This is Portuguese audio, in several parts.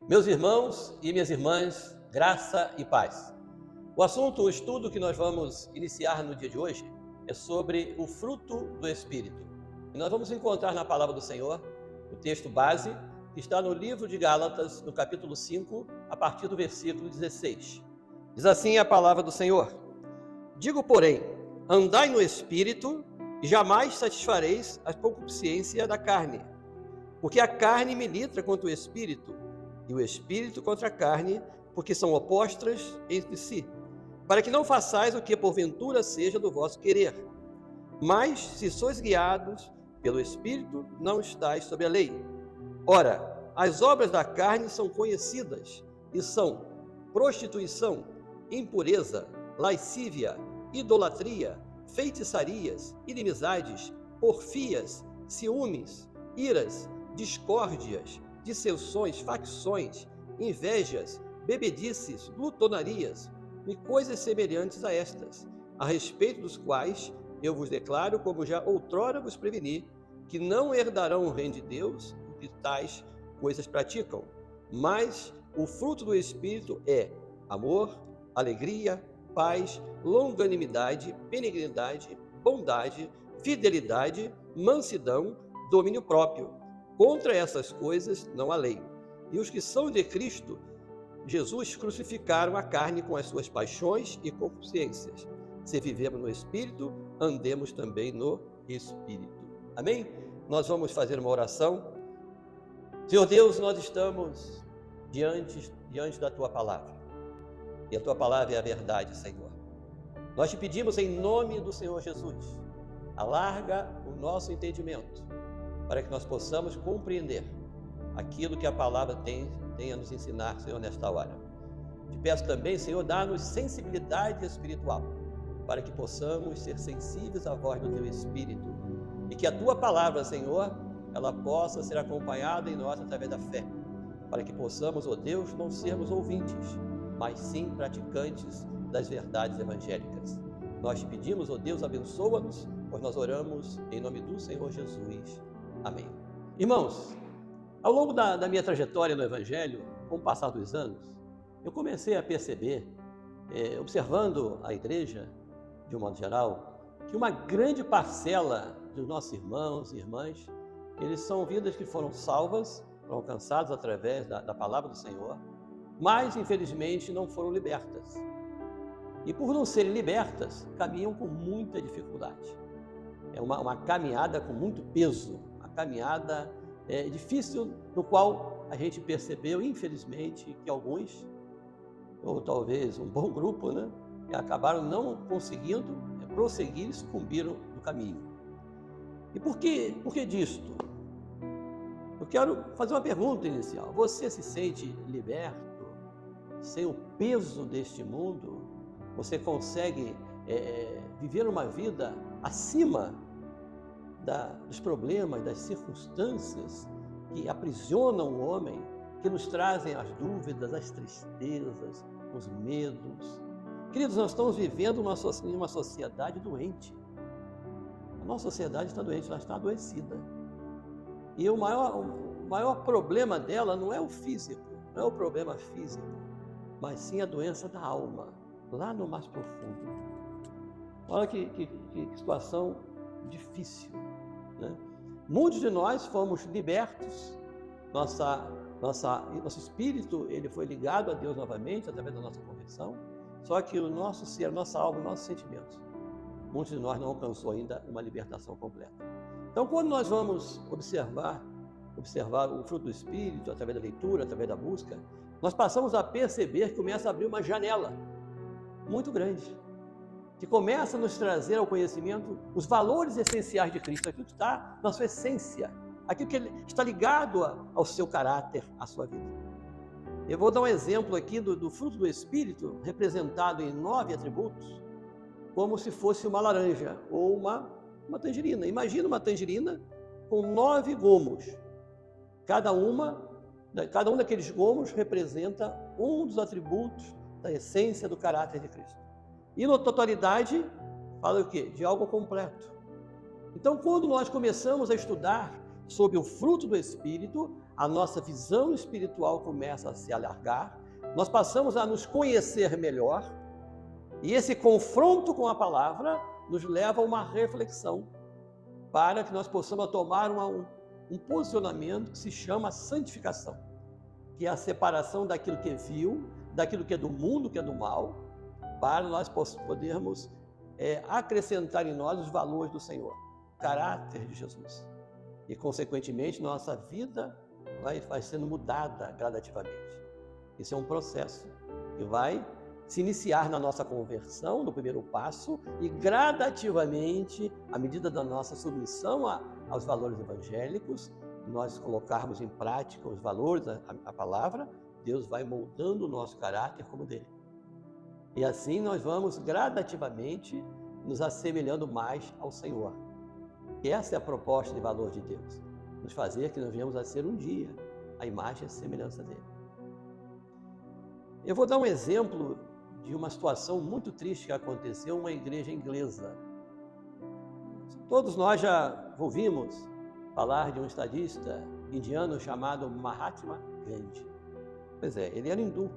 Meus irmãos e minhas irmãs, graça e paz. O estudo que nós vamos iniciar no dia de hoje é sobre o fruto do Espírito. E nós vamos encontrar na palavra do Senhor o texto base que está no livro de Gálatas, no capítulo 5, a partir do versículo 16. Diz assim a palavra do Senhor: Digo, porém, andai no Espírito e jamais satisfareis a concupiscência da carne. Porque a carne milita contra o Espírito, e o Espírito contra a carne, porque são opostas entre si, para que não façais o que porventura seja do vosso querer. Mas, se sois guiados pelo Espírito, não estáis sob a lei. Ora, as obras da carne são conhecidas, e são prostituição, impureza, lascívia, idolatria, feitiçarias, inimizades, porfias, ciúmes, iras, discórdias, dissensões, facções, invejas, bebedices, glutonarias e coisas semelhantes a estas, a respeito dos quais eu vos declaro, como já outrora vos preveni, que não herdarão o reino de Deus o que tais coisas praticam. Mas o fruto do Espírito é amor, alegria, paz, longanimidade, benignidade, bondade, fidelidade, mansidão, domínio próprio. Contra essas coisas não há lei. E os que são de Cristo Jesus crucificaram a carne com as suas paixões e concupiscências. Se vivemos no Espírito, andemos também no Espírito. Amém? Nós vamos fazer uma oração. Senhor Deus, nós estamos diante da Tua Palavra. E a Tua Palavra é a verdade, Senhor. Nós te pedimos em nome do Senhor Jesus, alarga o nosso entendimento, para que nós possamos compreender aquilo que a palavra tem a nos ensinar, Senhor, nesta hora. Te peço também, Senhor, dá-nos sensibilidade espiritual, para que possamos ser sensíveis à voz do Teu Espírito, e que a Tua palavra, Senhor, ela possa ser acompanhada em nós através da fé, para que possamos, ó Deus, não sermos ouvintes, mas sim praticantes das verdades evangélicas. Nós te pedimos, ó Deus, abençoa-nos, pois nós oramos em nome do Senhor Jesus. Amém. Irmãos, ao longo da minha trajetória no Evangelho, com o passar dos anos, eu comecei a perceber, observando a igreja, de um modo geral, que uma grande parcela dos nossos irmãos e irmãs, eles são vidas que foram salvas, foram alcançadas através da palavra do Senhor, mas, infelizmente, não foram libertas. E por não serem libertas, caminham com muita dificuldade. É uma caminhada com muito peso, caminhada difícil, no qual a gente percebeu, infelizmente, que alguns, ou talvez um bom grupo, acabaram não conseguindo prosseguir e sucumbiram no caminho. E por que disto? Eu quero fazer uma pergunta inicial. Você se sente liberto, sem o peso deste mundo? Você consegue viver uma vida acima dos problemas, das circunstâncias que aprisionam o homem, que nos trazem as dúvidas, as tristezas, os medos? Queridos, nós estamos vivendo em uma sociedade doente. A nossa sociedade está doente, ela está adoecida. E o maior problema dela não é o físico, não é o problema físico, mas sim a doença da alma, lá no mais profundo. Olha que situação difícil, Muitos de nós fomos libertos, nosso espírito ele foi ligado a Deus novamente através da nossa conversão, só que o nosso ser, a nossa alma, os nossos sentimentos, muitos de nós não alcançou ainda uma libertação completa. Então, quando nós vamos observar o fruto do Espírito através da leitura, através da busca, nós passamos a perceber que começa a abrir uma janela muito grande, que começa a nos trazer ao conhecimento os valores essenciais de Cristo, aquilo que está na sua essência, aquilo que está ligado ao seu caráter, à sua vida. Eu vou dar um exemplo aqui do fruto do Espírito, representado em 9 atributos, como se fosse uma laranja ou uma tangerina. Imagina uma tangerina com 9 gomos. Cada um daqueles gomos representa um dos atributos da essência do caráter de Cristo. E na totalidade, fala o quê? De algo completo. Então, quando nós começamos a estudar sobre o fruto do Espírito, a nossa visão espiritual começa a se alargar, nós passamos a nos conhecer melhor, e esse confronto com a palavra nos leva a uma reflexão para que nós possamos tomar um posicionamento que se chama santificação, que é a separação daquilo que é vil, daquilo que é do mundo, que é do mal, para nós podermos acrescentar em nós os valores do Senhor, o caráter de Jesus. E, consequentemente, nossa vida vai sendo mudada gradativamente. Isso é um processo que vai se iniciar na nossa conversão, no primeiro passo, e gradativamente, à medida da nossa submissão aos valores evangélicos, nós colocarmos em prática os valores, a palavra, Deus vai moldando o nosso caráter como dele. E assim nós vamos gradativamente nos assemelhando mais ao Senhor. E essa é a proposta de valor de Deus, nos fazer que nós venhamos a ser um dia a imagem e a semelhança dele. Eu vou dar um exemplo de uma situação muito triste que aconteceu em uma igreja inglesa. Todos nós já ouvimos falar de um estadista indiano chamado Mahatma Gandhi. Pois é, ele era hindu.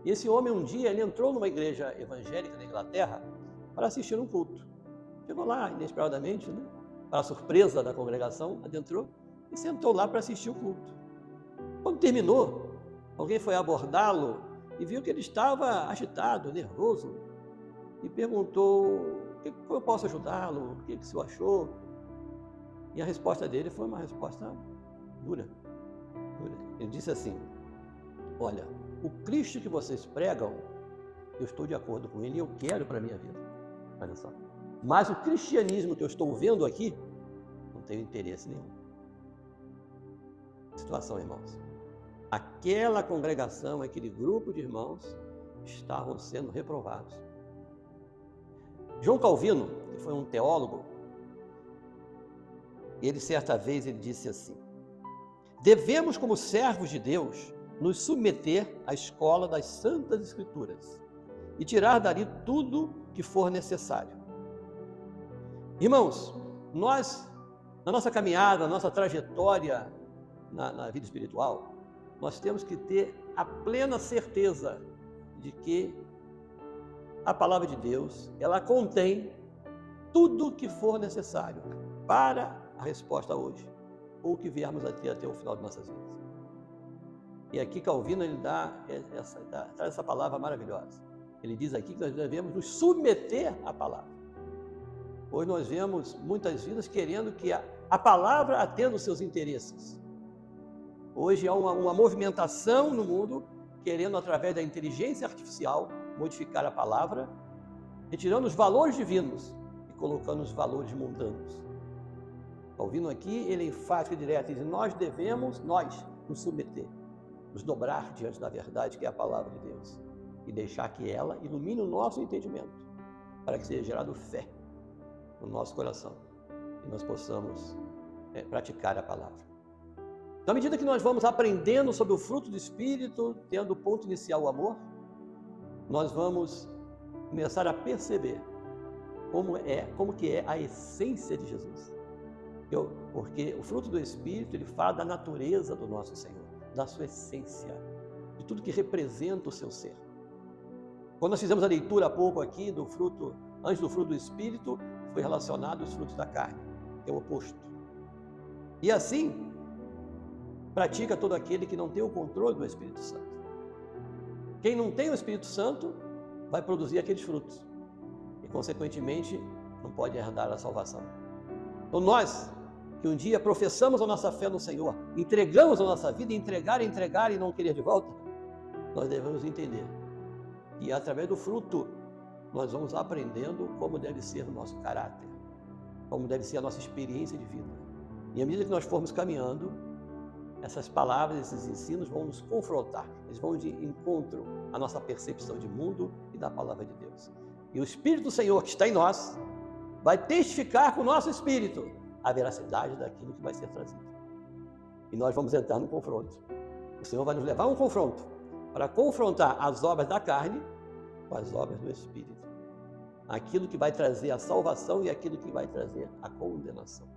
E esse homem um dia ele entrou numa igreja evangélica na Inglaterra para assistir um culto. Chegou lá inesperadamente, né? Para a surpresa da congregação, adentrou e sentou lá para assistir o culto. Quando terminou, alguém foi abordá-lo e viu que ele estava agitado, nervoso, e perguntou: como eu posso ajudá-lo? O que o senhor achou? E a resposta dele foi uma resposta dura. Ele disse assim: olha, o Cristo que vocês pregam, eu estou de acordo com ele e eu quero para a minha vida. Olha só. Mas o cristianismo que eu estou vendo aqui, não tenho interesse nenhum. Situação, irmãos. Aquela congregação, aquele grupo de irmãos, estavam sendo reprovados. João Calvino, que foi um teólogo, ele certa vez ele disse assim: devemos, como servos de Deus, nos submeter à escola das Santas Escrituras e tirar dali tudo que for necessário. Irmãos, nós, na nossa caminhada, na nossa trajetória na vida espiritual, nós temos que ter a plena certeza de que a palavra de Deus, ela contém tudo o que for necessário para a resposta hoje, ou que viermos a ter até o final de nossas vidas. E aqui Calvino ele traz essa palavra maravilhosa. Ele diz aqui que nós devemos nos submeter à palavra. Hoje nós vemos muitas vidas querendo que a palavra atenda os seus interesses. Hoje há uma movimentação no mundo querendo, através da inteligência artificial, modificar a palavra, retirando os valores divinos e colocando os valores mundanos. Calvino aqui, ele é enfático e direto, ele diz: nós devemos, nos submeter, nos dobrar diante da verdade que é a palavra de Deus e deixar que ela ilumine o nosso entendimento para que seja gerado fé no nosso coração e nós possamos praticar a palavra. Então, à medida que nós vamos aprendendo sobre o fruto do Espírito, tendo o ponto inicial o amor, nós vamos começar a perceber como que é a essência de Jesus. Porque o fruto do Espírito, ele fala da natureza do nosso Senhor, da sua essência, de tudo que representa o seu ser. Quando nós fizemos a leitura há pouco aqui do fruto, antes do fruto do Espírito, foi relacionado aos frutos da carne, que é o oposto. E assim, pratica todo aquele que não tem o controle do Espírito Santo. Quem não tem o Espírito Santo vai produzir aqueles frutos e, consequentemente, não pode herdar a salvação. Então nós, que um dia professamos a nossa fé no Senhor, entregamos a nossa vida, entregar e não querer de volta, nós devemos entender que através do fruto nós vamos aprendendo como deve ser o nosso caráter, como deve ser a nossa experiência de vida. E à medida que nós formos caminhando, essas palavras, esses ensinos vão nos confrontar, eles vão de encontro à nossa percepção de mundo e da palavra de Deus. E o Espírito do Senhor que está em nós vai testificar com o nosso espírito a veracidade daquilo que vai ser trazido. E nós vamos entrar no confronto. O Senhor vai nos levar a um confronto para confrontar as obras da carne com as obras do Espírito. Aquilo que vai trazer a salvação e aquilo que vai trazer a condenação.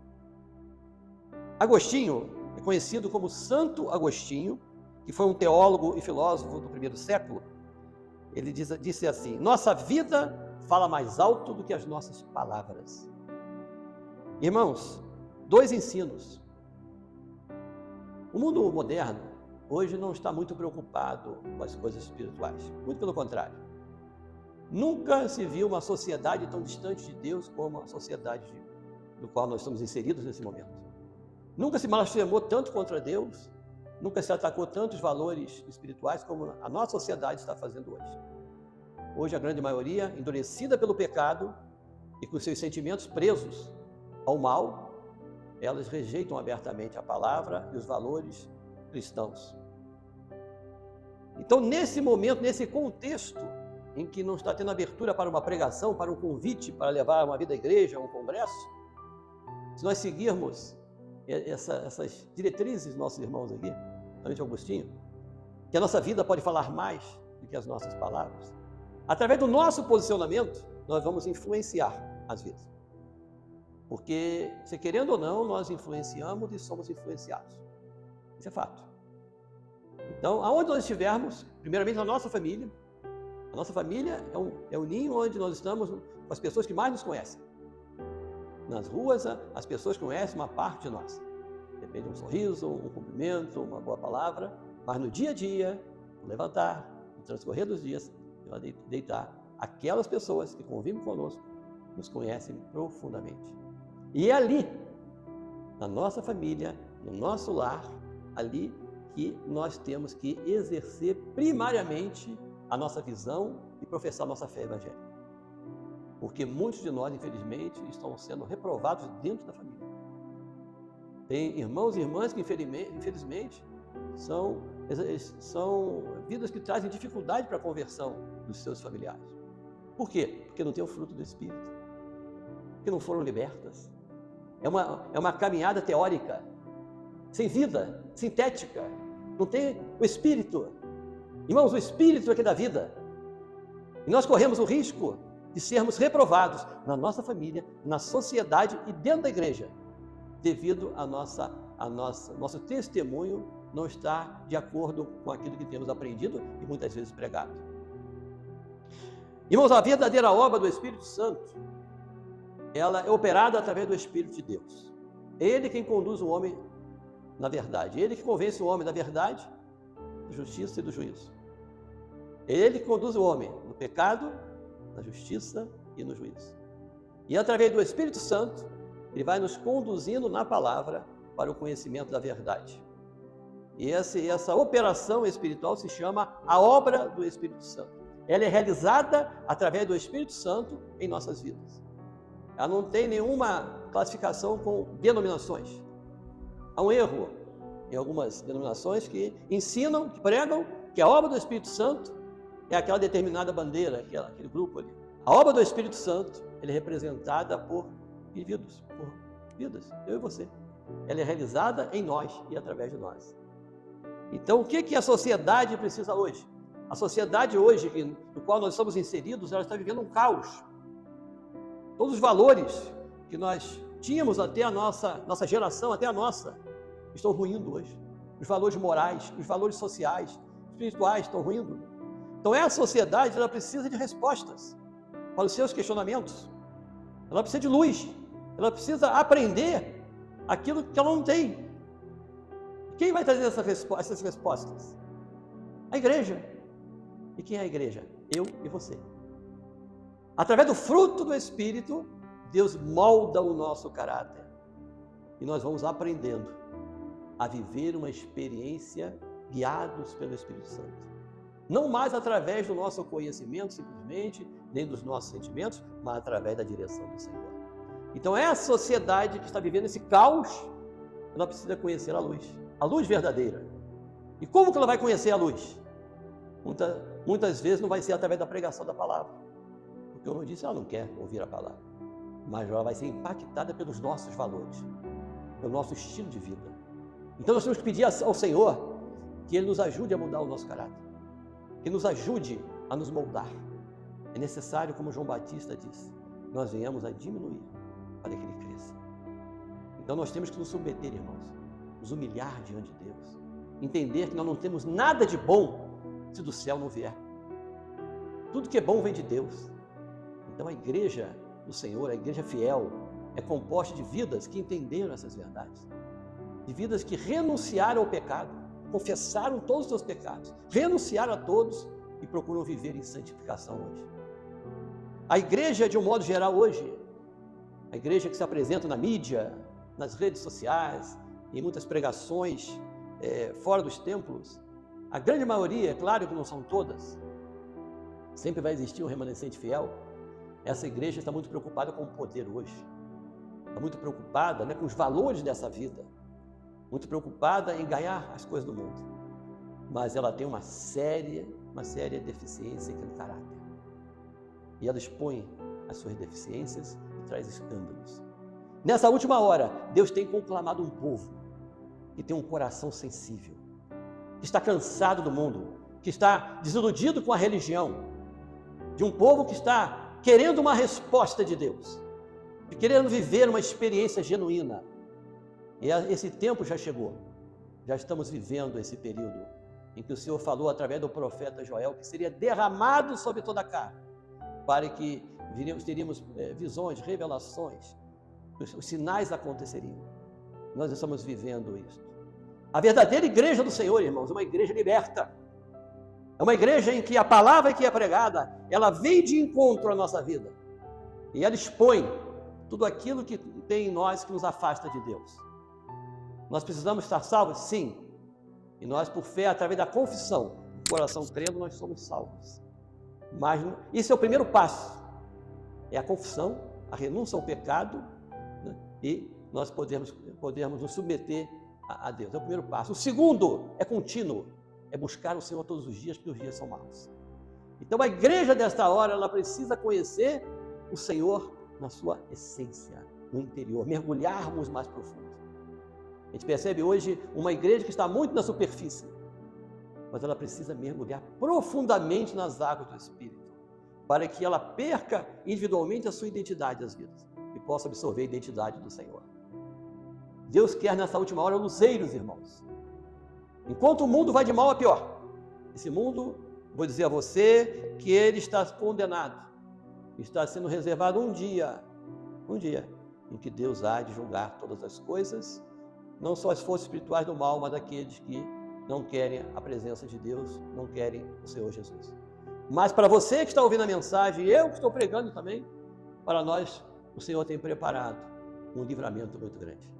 Agostinho, conhecido como Santo Agostinho, que foi um teólogo e filósofo do primeiro século, ele disse assim: nossa vida fala mais alto do que as nossas palavras. Irmãos, 2 ensinos. O mundo moderno hoje não está muito preocupado com as coisas espirituais, muito pelo contrário. Nunca se viu uma sociedade tão distante de Deus como a sociedade no qual nós estamos inseridos nesse momento. Nunca se blasfemou tanto contra Deus, nunca se atacou tantos valores espirituais como a nossa sociedade está fazendo hoje. Hoje a grande maioria, endurecida pelo pecado e com seus sentimentos presos ao mal, elas rejeitam abertamente a palavra e os valores cristãos. Então, nesse momento, nesse contexto em que não está tendo abertura para uma pregação, para um convite, para levar uma vida à igreja, a um congresso, se nós seguirmos essas diretrizes dos nossos irmãos aqui, principalmente Agostinho, que a nossa vida pode falar mais do que as nossas palavras, através do nosso posicionamento, nós vamos influenciar as vidas. Porque, se querendo ou não, nós influenciamos e somos influenciados. Isso é fato. Então, aonde nós estivermos, primeiramente a nossa família é o ninho onde nós estamos com as pessoas que mais nos conhecem. Nas ruas, as pessoas conhecem uma parte de nós. Depende de um sorriso, um cumprimento, uma boa palavra, mas no dia a dia, no levantar, no transcorrer dos dias, no deitar, aquelas pessoas que convivem conosco nos conhecem profundamente. E é ali, na nossa família, no nosso lar, ali que nós temos que exercer primariamente a nossa visão e professar a nossa fé evangélica. Porque muitos de nós, infelizmente, estão sendo reprovados dentro da família. Tem irmãos e irmãs que, infelizmente, são vidas que trazem dificuldade para a conversão dos seus familiares. Por quê? Porque não tem o fruto do Espírito. Porque não foram libertas. É uma caminhada teórica, sem vida, sintética. Não tem o Espírito. Irmãos, o Espírito é que dá vida. E nós corremos o risco de sermos reprovados na nossa família, na sociedade e dentro da igreja, devido a nosso testemunho não estar de acordo com aquilo que temos aprendido e muitas vezes pregado. Irmãos, a verdadeira obra do Espírito Santo, ela é operada através do Espírito de Deus. Ele quem conduz o homem na verdade. Ele que convence o homem da verdade, da justiça e do juízo. Ele que conduz o homem no pecado, na justiça e no juízo. E através do Espírito Santo, ele vai nos conduzindo na palavra para o conhecimento da verdade. E essa operação espiritual se chama a obra do Espírito Santo. Ela é realizada através do Espírito Santo em nossas vidas. Ela não tem nenhuma classificação com denominações. Há um erro em algumas denominações que ensinam, que pregam que a obra do Espírito Santo é aquela determinada bandeira, aquele grupo ali. A obra do Espírito Santo, ela é representada por indivíduos, por vidas, eu e você. Ela é realizada em nós e através de nós. Então, o que a sociedade precisa hoje? A sociedade hoje, no qual nós estamos inseridos, ela está vivendo um caos. Todos os valores que nós tínhamos até a nossa geração, até a nossa, estão ruindo hoje. Os valores morais, os valores sociais, espirituais estão ruindo. Então, essa sociedade, ela precisa de respostas para os seus questionamentos. Ela precisa de luz. Ela precisa aprender aquilo que ela não tem. Quem vai trazer essas respostas? A igreja. E quem é a igreja? Eu e você. Através do fruto do Espírito, Deus molda o nosso caráter. E nós vamos aprendendo a viver uma experiência guiados pelo Espírito Santo. Não mais através do nosso conhecimento, simplesmente, nem dos nossos sentimentos, mas através da direção do Senhor. Então, essa sociedade que está vivendo esse caos, ela precisa conhecer a luz verdadeira. E como que ela vai conhecer a luz? Muitas vezes não vai ser através da pregação da palavra. Porque, como eu disse, ela não quer ouvir a palavra. Mas ela vai ser impactada pelos nossos valores, pelo nosso estilo de vida. Então, nós temos que pedir ao Senhor que Ele nos ajude a mudar o nosso caráter. Que nos ajude a nos moldar. É necessário, como João Batista disse, nós venhamos a diminuir para que Ele cresça. Então nós temos que nos submeter, irmãos. nos humilhar diante de Deus, entender que nós não temos nada de bom se do céu não vier. Tudo que é bom vem de Deus. Então a igreja do Senhor, a igreja fiel, é composta de vidas que entenderam essas verdades, de vidas que renunciaram ao pecado, confessaram todos os seus pecados, renunciaram a todos e procuram viver em santificação hoje. A igreja, de um modo geral, hoje, a igreja que se apresenta na mídia, nas redes sociais, em muitas pregações fora dos templos, a grande maioria, é claro que não são todas, sempre vai existir um remanescente fiel. Essa igreja está muito preocupada com o poder hoje, está muito preocupada, com os valores dessa vida, muito preocupada em ganhar as coisas do mundo, mas ela tem uma séria deficiência em caráter, e ela expõe as suas deficiências e traz escândalos. Nessa última hora, Deus tem conclamado um povo que tem um coração sensível, que está cansado do mundo, que está desiludido com a religião, de um povo que está querendo uma resposta de Deus, querendo viver uma experiência genuína. E esse tempo já chegou, já estamos vivendo esse período em que o Senhor falou através do profeta Joel que seria derramado sobre toda a carne, para que teríamos visões, revelações, os sinais aconteceriam. Nós estamos vivendo isso. A verdadeira igreja do Senhor, irmãos, é uma igreja liberta. É uma igreja em que a palavra que é pregada, ela vem de encontro à nossa vida. E ela expõe tudo aquilo que tem em nós que nos afasta de Deus. Nós precisamos estar salvos? Sim. E nós, por fé, através da confissão, o coração crendo, nós somos salvos. Mas isso é o primeiro passo. É a confissão, a renúncia ao pecado, e nós podemos nos submeter a Deus. É o primeiro passo. O segundo é contínuo, é buscar o Senhor todos os dias, porque os dias são maus. Então a igreja desta hora, ela precisa conhecer o Senhor na sua essência, no interior, mergulharmos mais profundo. A gente percebe hoje uma igreja que está muito na superfície, mas ela precisa mergulhar profundamente nas águas do Espírito, para que ela perca individualmente a sua identidade das vidas e possa absorver a identidade do Senhor. Deus quer nessa última hora luzeiros, irmãos. Enquanto o mundo vai de mal a pior, esse mundo, vou dizer a você, que ele está condenado, está sendo reservado um dia em que Deus há de julgar todas as coisas, não só as forças espirituais do mal, mas aqueles que não querem a presença de Deus, não querem o Senhor Jesus. Mas para você que está ouvindo a mensagem, eu que estou pregando também, para nós o Senhor tem preparado um livramento muito grande.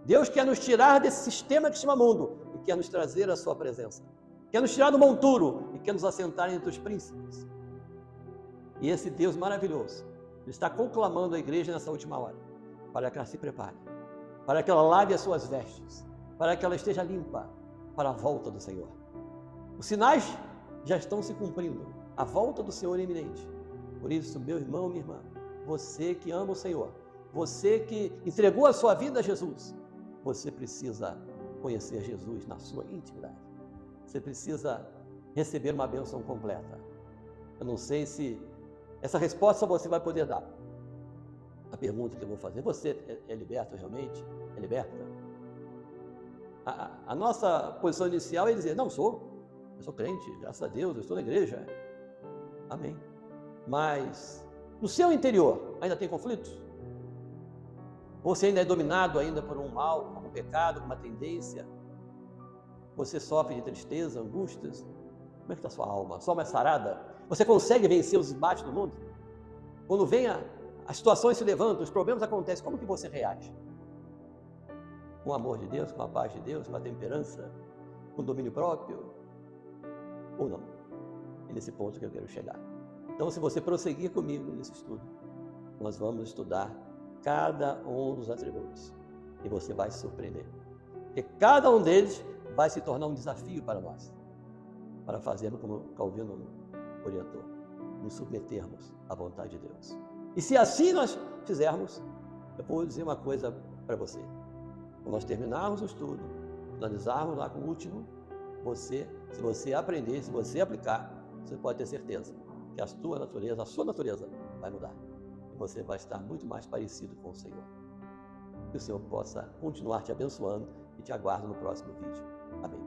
Deus quer nos tirar desse sistema que se chama mundo e quer nos trazer a sua presença. Quer nos tirar do monturo e quer nos assentar entre os príncipes. E esse Deus maravilhoso está conclamando a igreja nessa última hora, para que ela se prepare, para que ela lave as suas vestes, para que ela esteja limpa para a volta do Senhor. Os sinais já estão se cumprindo, a volta do Senhor é iminente. Por isso, meu irmão, minha irmã, você que ama o Senhor, você que entregou a sua vida a Jesus, você precisa conhecer Jesus na sua intimidade. Você precisa receber uma bênção completa. Eu não sei se essa resposta você vai poder dar. A pergunta que eu vou fazer: você é liberto realmente? É liberta? A nossa posição inicial é dizer: não, eu sou crente, graças a Deus, eu estou na igreja. Amém. Mas no seu interior ainda tem conflitos? Você ainda é dominado ainda por um mal, por um pecado, por uma tendência? Você sofre de tristeza, angústias? Como é que está a sua alma? Sua alma é sarada? Você consegue vencer os embates do mundo? Quando vem as situações se levantam, os problemas acontecem, como que você reage? Com o amor de Deus, com a paz de Deus, com a temperança, com o domínio próprio? Ou não? É nesse ponto que eu quero chegar. Então, se você prosseguir comigo nesse estudo, nós vamos estudar cada um dos atributos e você vai se surpreender. Porque cada um deles vai se tornar um desafio para nós, para fazermos como Calvino orientou, nos submetermos à vontade de Deus. E se assim nós fizermos, eu vou dizer uma coisa para você. Quando nós terminarmos o estudo, finalizarmos lá com o último, se você aprender, se você aplicar, você pode ter certeza que a sua natureza vai mudar. E você vai estar muito mais parecido com o Senhor. Que o Senhor possa continuar te abençoando e te aguardo no próximo vídeo. Amém.